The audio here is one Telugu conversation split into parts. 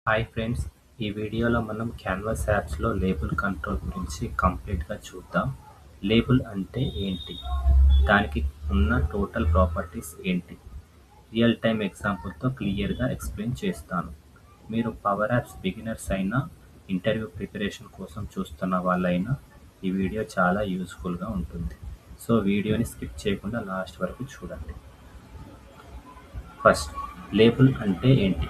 హాయ్ ఫ్రెండ్స్, ఈ వీడియోలో మనం క్యాన్వాస్ యాప్స్లో లేబుల్ కంట్రోల్ గురించి కంప్లీట్గా చూద్దాం. లేబుల్ అంటే ఏంటి, దానికి ఉన్న టోటల్ ప్రాపర్టీస్ ఏంటి, రియల్ టైమ్ ఎగ్జాంపుల్తో క్లియర్గా ఎక్స్ప్లెయిన్ చేస్తాను. మీరు పవర్ యాప్స్ బిగినర్స్ అయినా, ఇంటర్వ్యూ ప్రిపరేషన్ కోసం చూస్తున్న వాళ్ళైనా ఈ వీడియో చాలా యూస్ఫుల్గా ఉంటుంది. సో వీడియోని స్కిప్ చేయకుండా లాస్ట్ వరకు చూడండి. ఫస్ట్, లేబుల్ అంటే ఏంటి?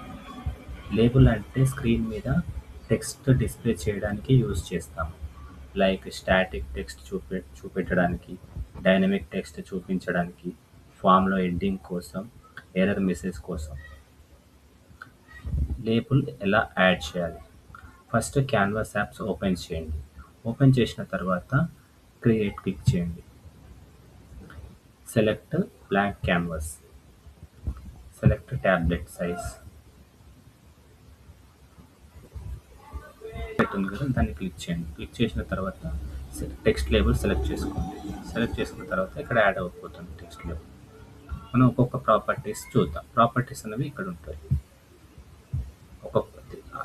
లేబుల్ అంటే స్క్రీన్ మీద టెక్స్ట్ డిస్ప్లే చేయడానికి యూజ్ చేస్తాము. లైక్ స్టాటిక్ టెక్స్ట్ చూపెట్టడానికి, డైనమిక్ టెక్స్ట్ చూపించడానికి, ఫామ్లో ఎడిటింగ్ కోసం, ఎర్రర్ మెసేజ్ కోసం. లేబుల్ ఎలా యాడ్ చేయాలి? ఫస్ట్ క్యాన్వాస్ యాప్స్ ఓపెన్ చేయండి. ఓపెన్ చేసిన తర్వాత క్రియేట్ క్లిక్ చేయండి. Select blank canvas, select tablet size ఉంది కదా, దాన్ని క్లిక్ చేయండి. క్లిక్ చేసిన తర్వాత టెక్స్ట్ లేబుల్ సెలెక్ట్ చేసుకోండి. సెలెక్ట్ చేసుకున్న తర్వాత ఇక్కడ యాడ్ అయిపోతుంది టెక్స్ట్ లేబుల్. మనం ఒక్కొక్క ప్రాపర్టీస్ చూద్దాం. ప్రాపర్టీస్ అనేవి ఇక్కడ ఉంటాయి.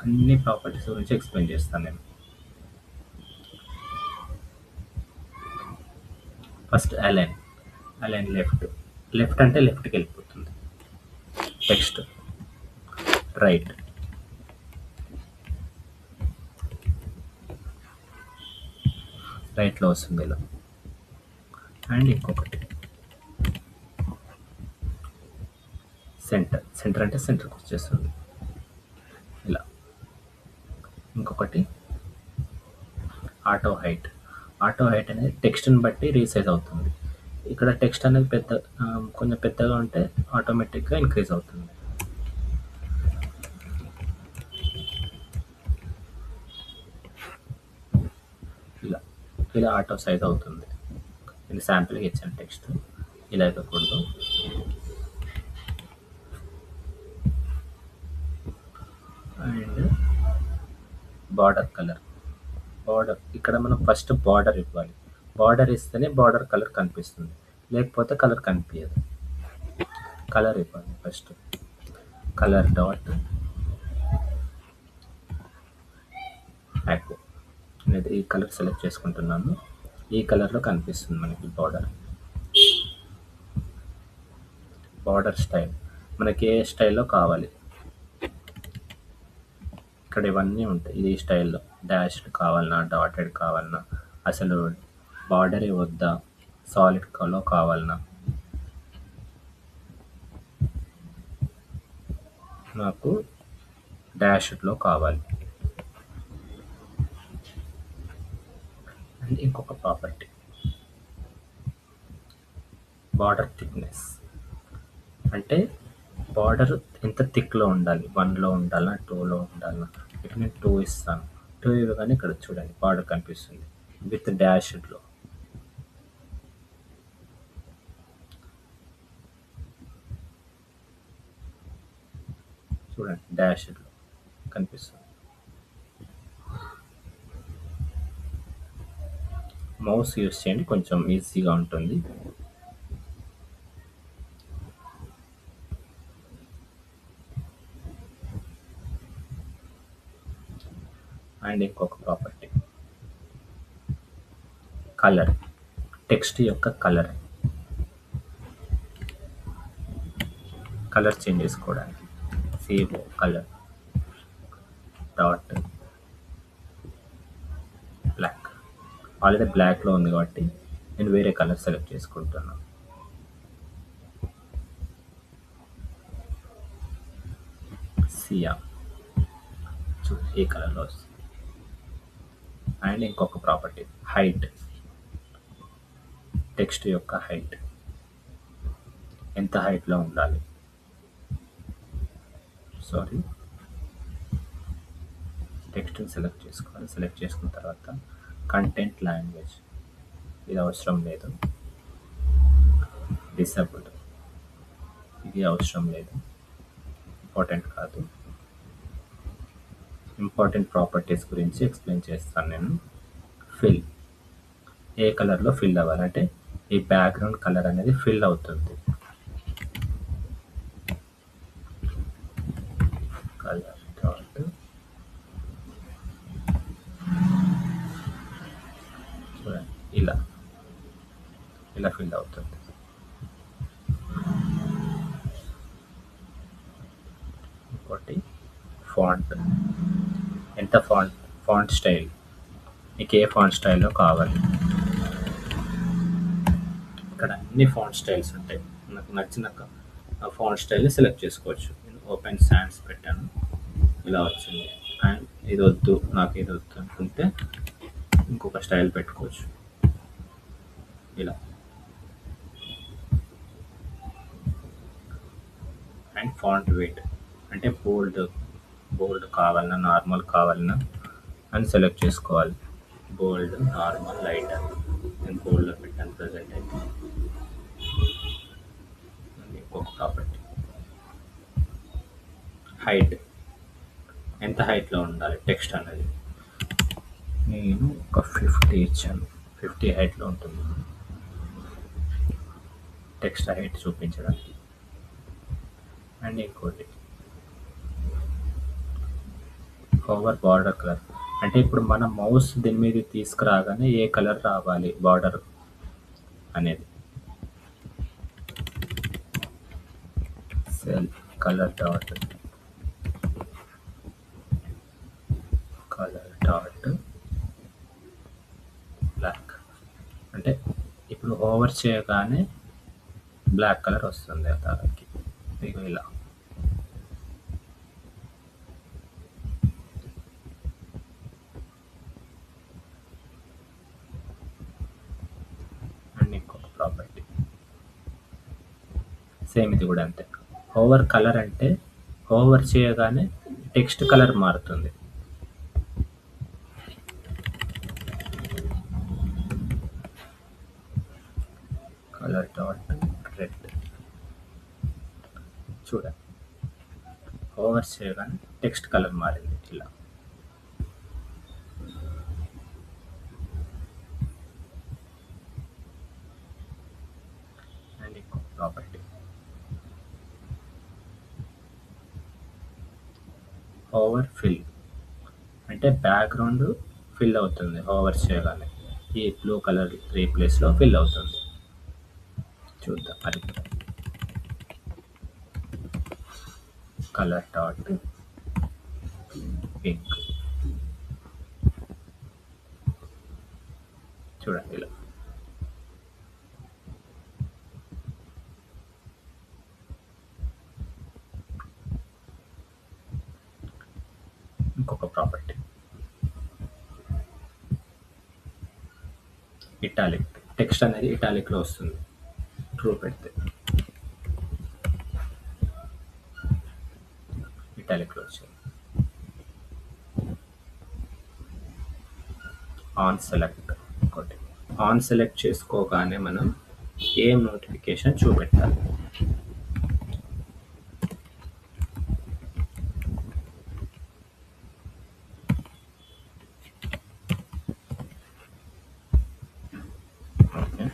అన్ని ప్రాపర్టీస్ గురించి ఎక్స్ప్లెయిన్ చేస్తాను నేను. ఫస్ట్ అలైన్ లెఫ్ట్ అంటే లెఫ్ట్కి వెళ్ళిపోతుంది. టెక్స్ట్ రైట్లో వస్తుంది ఇలా. అండ్ ఇంకొకటి సెంటర్ అంటే సెంటర్కి వచ్చేస్తుంది ఇలా. ఇంకొకటి ఆటో హైట్ అనేది టెక్స్ట్ని బట్టి రీసైజ్ అవుతుంది. ఇక్కడ టెక్స్ట్ అనేది కొంచెం పెద్దగా ఉంటే ఆటోమేటిక్గా ఇంక్రీజ్ అవుతుంది. ఇలా ఆటో సైజ్ అవుతుంది. ఇది శాంపిల్గా ఇచ్చాను టెక్స్ట్. ఇలా ఇవ్వకూడదు. అండ్ బార్డర్ ఇక్కడ మనం ఫస్ట్ బార్డర్ ఇవ్వాలి. బార్డర్ ఇస్తేనే బార్డర్ కలర్ కనిపిస్తుంది, లేకపోతే కలర్ కనిపించదు. కలర్ ఇవ్వాలి. ఫస్ట్ కలర్ డాట్ యాక్వా అనేది ఈ కలర్ సెలెక్ట్ చేసుకుంటున్నాను. ఈ కలర్లో కనిపిస్తుంది మనకి బార్డర్ స్టైల్. మనకి ఏ స్టైల్లో కావాలి, ఇక్కడ ఇవన్నీ ఉంటాయి. ఇది స్టైల్లో డాష్డ్ కావాలన్నా, డాటెడ్ కావాలన్నా, అసలు బార్డరే వద్దా, సాలిడ్ కలర్ కావాలన్నా. నాకు డాష్డ్లో కావాలి. అండ్ ఇంకొక ప్రాపర్టీ బార్డర్ థిక్నెస్. అంటే బార్డర్ ఎంత థిక్లో ఉండాలి, 1లో ఉండాలా, 2లో ఉండాలా. ఇక్కడ నేను 2 ఇస్తాను. 2 ఇవ్వగానే ఇక్కడ చూడండి బార్డర్ కనిపిస్తుంది విత్ డాష్డ్లో. చూడండి డాష్డ్లో కనిపిస్తుంది. మౌస్ యూస్ చేయండి, కొంచెం ఈజీగా ఉంటుంది. అండ్ ఇంకొక ప్రాపర్టీ కలర్. టెక్స్ట్ యొక్క కలర్ చేంజ్ చేసుకోవడానికి save colour dot black. Already బ్లాక్లో ఉంది కాబట్టి నేను వేరే కలర్ సెలెక్ట్ చేసుకుంటున్నాను. సియా ఏ కలర్లో వస్తుంది. అండ్ ఇంకొక ప్రాపర్టీ హైట్. టెక్స్ట్ యొక్క హైట్ ఎంత హైట్లో ఉండాలి. టెక్స్ట్ని సెలెక్ట్ చేసుకోవాలి. సెలెక్ట్ చేసుకున్న తర్వాత కంటెంట్ లాంగ్వేజ్ ఇది అవసరం లేదు. డిసేబుల్డ్ ఇది అవసరం లేదు, ఇంపార్టెంట్ కాదు. ఇంపార్టెంట్ ప్రాపర్టీస్ గురించి ఎక్స్ప్లెయిన్ చేస్తాను నేను. ఫిల్ ఏ కలర్లో ఫిల్ అవ్వాలంటే ఈ బ్యాక్గ్రౌండ్ కలర్ అనేది ఫిల్ అవుతుంది. కలర్ డాట్ ఇలా ఫిల్ అవుతుంది. ఇంకోటి ఫాంట్. ఎంత ఫాంట్ స్టైల్, మీకు ఏ ఫాంట్ స్టైల్లో కావాలి. ఇక్కడ అన్ని ఫాంట్ స్టైల్స్ ఉంటాయి. నాకు నచ్చిన ఫాంట్ స్టైల్ని సెలెక్ట్ చేసుకోవచ్చు. నేను ఓపెన్ సాన్స్ పెట్టాను, ఇలా వచ్చింది. అండ్ ఇది వద్దు, నాకు ఇది వద్దు అనుకుంటే ఇంకొక స్టైల్ పెట్టుకోవచ్చు ఇలా. అండ్ ఫాంట్ వెయిట్ అంటే బోల్డ్ కావాలన్నా నార్మల్ కావాలన్నా అని సెలెక్ట్ చేసుకోవాలి. బోల్డ్, నార్మల్, లైట్. నేను బోల్డ్లో పెట్టాను ప్రజెంట్ అయితే. ఇంకొక ప్రాపర్టీ హైట్, ఎంత హైట్లో ఉండాలి టెక్స్ట్ అనేది. నేను ఒక 50 ఇచ్చాను, 50 హైట్లో ఉంటుంది టెక్స్ట్ హైట్ చూపించడానికి. అండ్ ఇంకోటి ఓవర్ బార్డర్ కలర్, అంటే ఇప్పుడు మన మౌస్ దీని మీద తీసుకురాగానే ఏ కలర్ రావాలి బార్డర్ అనేది. సెల్ కలర్ డాట్ బ్లాక్, అంటే ఇప్పుడు ఓవర్ చేయగానే బ్లాక్ కలర్ వస్తుంది దానికి. మీకు ఇలా అండ్ ఇంకొక ప్రాపర్టీ సేమ్, ఇది కూడా అంతే. ఓవర్ కలర్ అంటే ఓవర్ చేయగానే టెక్స్ట్ కలర్ మారుతుంది. కలర్ డాట్ రెడ్, చూడండి ఓవర్ చేయగానే టెక్స్ట్ కలర్ మారింది ఇలా. అండ్ ఇంకొక ప్రాపర్టీ ఓవర్ ఫిల్, అంటే బ్యాక్గ్రౌండ్ ఫిల్ అవుతుంది ఓవర్ చేయగానే. ఈ బ్లూ కలర్ రీప్లేస్లో ఫిల్ అవుతుంది. చూద్దాం అది. కలర్ డాట్ పింక్, చూడండి ఇలా. ఇంకొక ప్రాపర్టీ ఇటాలిక్, టెక్స్ట్ అనేది ఇటాలిక్లో వస్తుంది ట్రూ పెడితే. ఇటాలిక్లో వచ్చింది. ఆన్ సెలెక్ట్, ఇంకోటి ఆన్ సెలెక్ట్ చేసుకోగానే మనం ఏం నోటిఫికేషన్ చూపెట్టాలి. ఓకే,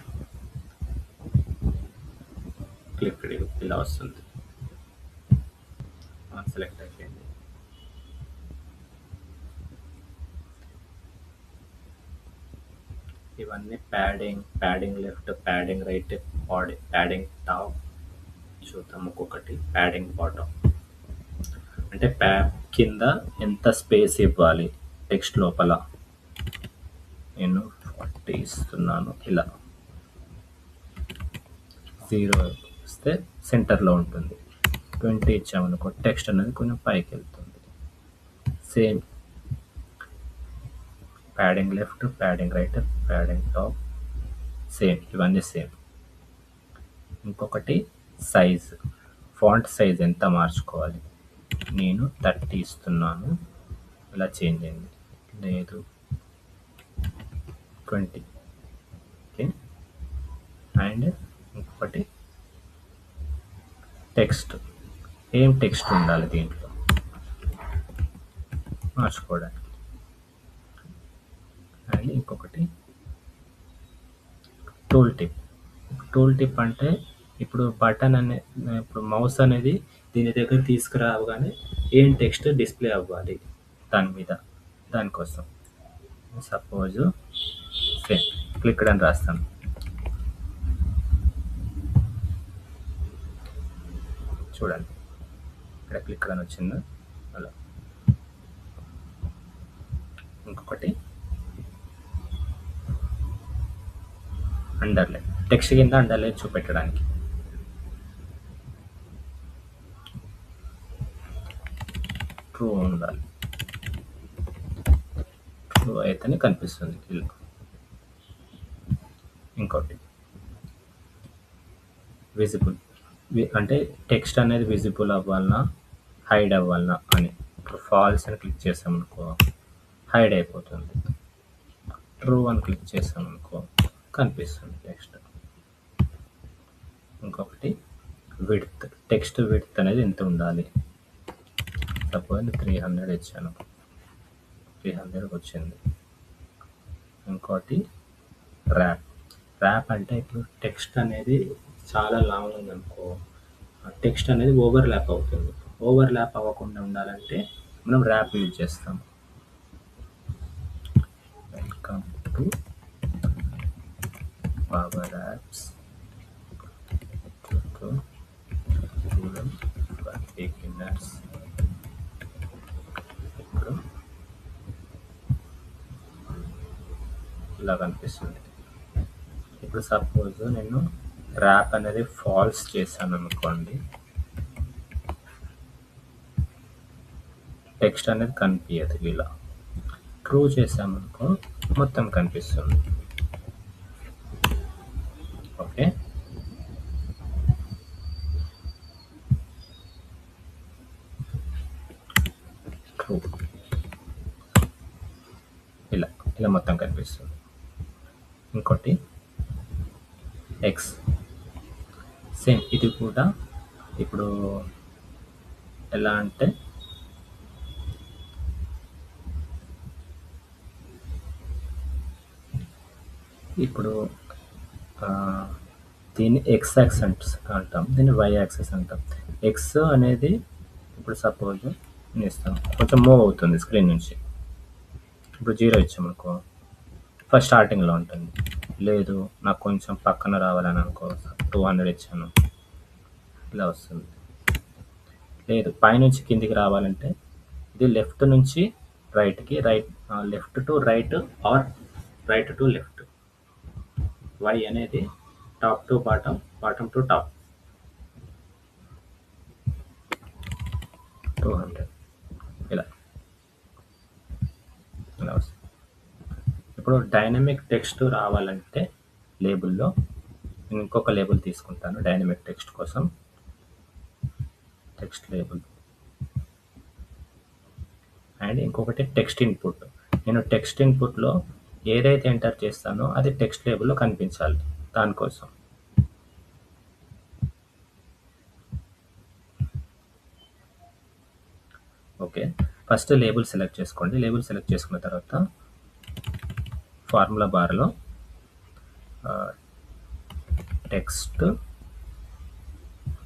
క్లిక్ ఇలా వస్తుంది. ఆన్ సెలెక్ట్ అయిపోయింది. ఇవన్నీ padding left, padding right, padding top. చూద్దాం ఒక్కొక్కటి. ప్యాడింగ్ బాటమ్ అంటే కింద ఎంత స్పేస్ ఇవ్వాలి టెక్స్ట్ లోపల. నేను 40 ఇస్తున్నాను ఇలా. 0 ఇస్తే సెంటర్లో ఉంటుంది. 20 ఇచ్చామనుకో టెక్స్ట్ అనేది కొంచెం పైకి వెళ్తుంది. Same padding left, padding right, padding top, same ఇవన్నీ సేమ్. ఇంకొకటి సైజ్, ఫాంట్ సైజ్ ఎంత మార్చుకోవాలి. నేను 30 ఇస్తున్నాను, ఇలా చేంజ్ అయింది. లేదు 20. ఓకే. అండ్ ఇంకొకటి టెక్స్ట్, ఏం టెక్స్ట్ ఉండాలి దీంట్లో మార్చుకోవడానికి. అండ్ ఇంకొకటి టూల్ టిప్ అంటే ఇప్పుడు ఇప్పుడు మౌస్ అనేది దీని దగ్గర తీసుకురావగానే ఏం టెక్స్ట్ డిస్ప్లే అవ్వాలి దాని మీద, దానికోసం. సపోజ్ సేమ్ క్లిక్డ్ అని రాస్తాను. చూడండి ఇక్కడ క్లిక్ అని వచ్చిందా అలా. ఇంకొకటి అండర్లైన్, టెక్స్ట్ కింద అండర్లైన్ చూపెట్టడానికి. ట్రూ ఉండాలి, ట్రూ అయితేనే కనిపిస్తుంది ఇలా. ఇంకోటి విజిబుల్, అంటే టెక్స్ట్ అనేది విజిబుల్ అవ్వాలన్నా హైడ్ అవ్వాలన్నా అని. ఇప్పుడు ఫాల్స్ అని క్లిక్ చేసామనుకో హైడ్ అయిపోతుంది, ట్రూ అని క్లిక్ చేసామనుకో కనిపిస్తుంది టెక్స్ట్. ఇంకొకటి విడ్త్, టెక్స్ట్ విడ్త్ అనేది ఎంత ఉండాలి. సపోజ్ 300 ఇచ్చాను, 300 వచ్చింది. ఇంకోటి ర్యాప్, ర్యాప్ అంటే ఇప్పుడు టెక్స్ట్ అనేది చాలా లాంగ్ ఉందనుకో టెక్స్ట్ అనేది ఓవర్ ల్యాప్ అవుతుంది. ఓవర్ ల్యాప్ అవ్వకుండా ఉండాలంటే మనం ర్యాప్ యూజ్ చేస్తాం. Welcome to power apps for beginners. ఇప్పుడు ఇలా కనిపిస్తుంది. ఇప్పుడు సపోజ్ నేను ర్యాప్ అనేది ఫాల్స్ చేశాను అనుకోండి, టెక్స్ట్ అనేది కనిపించదు. ఇలా ట్రూ చేసామనుకో మొత్తం కనిపిస్తుంది. ఓకే, ట్రూ ఇలా ఇలా మొత్తం కనిపిస్తుంది. ఇంకోటి ఎక్స్, సేమ్ ఇది కూడా ఇప్పుడు ఎలా అంటే ఇప్పుడు దీన్ని ఎక్స్ యాక్సెస్ అంటాం, దీన్ని వై యాక్సెస్ అంటాం. ఎక్స్ అనేది ఇప్పుడు సపోజ్ నేను ఇస్తాను, కొంచెం మూవ్ అవుతుంది స్క్రీన్ నుంచి. ఇప్పుడు 0 ఇచ్చామనుకో ఫస్ట్ స్టార్టింగ్లో ఉంటుంది. లేదు నాకు కొంచెం పక్కన రావాలని అనుకో 200 ఇచ్చాను, ఇలా వస్తుంది. లేదు పైనుంచి కిందికి రావాలంటే ఇది లెఫ్ట్ నుంచి రైట్కి, left to right or right to left. Y అనేది top to bottom, bottom to top. 200 ఇలా ఇలా వస్తుంది. ఇప్పుడు డైనమిక్ టెక్స్ట్ రావాలంటే లేబుల్లో నేను ఇంకొక లేబుల్ తీసుకుంటాను డైనమిక్ టెక్స్ట్ కోసం. టెక్స్ట్ లేబుల్ అండ్ ఇంకొకటి టెక్స్ట్ ఇన్పుట్. నేను టెక్స్ట్ ఇన్పుట్లో ఏదైతే ఎంటర్ చేస్తానో అది టెక్స్ట్ లేబుల్లో కనిపించాలి. దానికోసం ఓకే, ఫస్ట్ లేబుల్ సెలెక్ట్ చేసుకోండి. లేబుల్ సెలెక్ట్ చేసుకున్న తర్వాత ఫార్ములా బార్లో text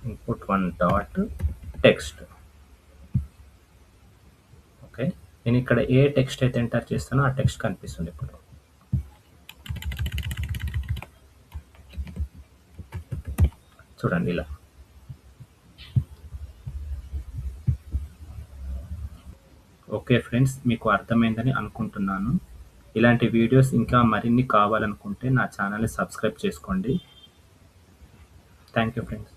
input 1 dot text. Okay, నేను ఇక్కడ ఏ టెక్స్ట్ అయితే ఎంటర్ చేస్తానో ఆ టెక్స్ట్ కనిపిస్తుంది. ఇప్పుడు చూడండి ఇలా. ఓకే ఫ్రెండ్స్, మీకు అర్థమైందని అనుకుంటున్నాను. ఇలాంటి వీడియోస్ ఇంకా మరిన్ని కావాలనుకుంటే నా ఛానల్ని సబ్స్క్రైబ్ చేసుకోండి. Thank you friends.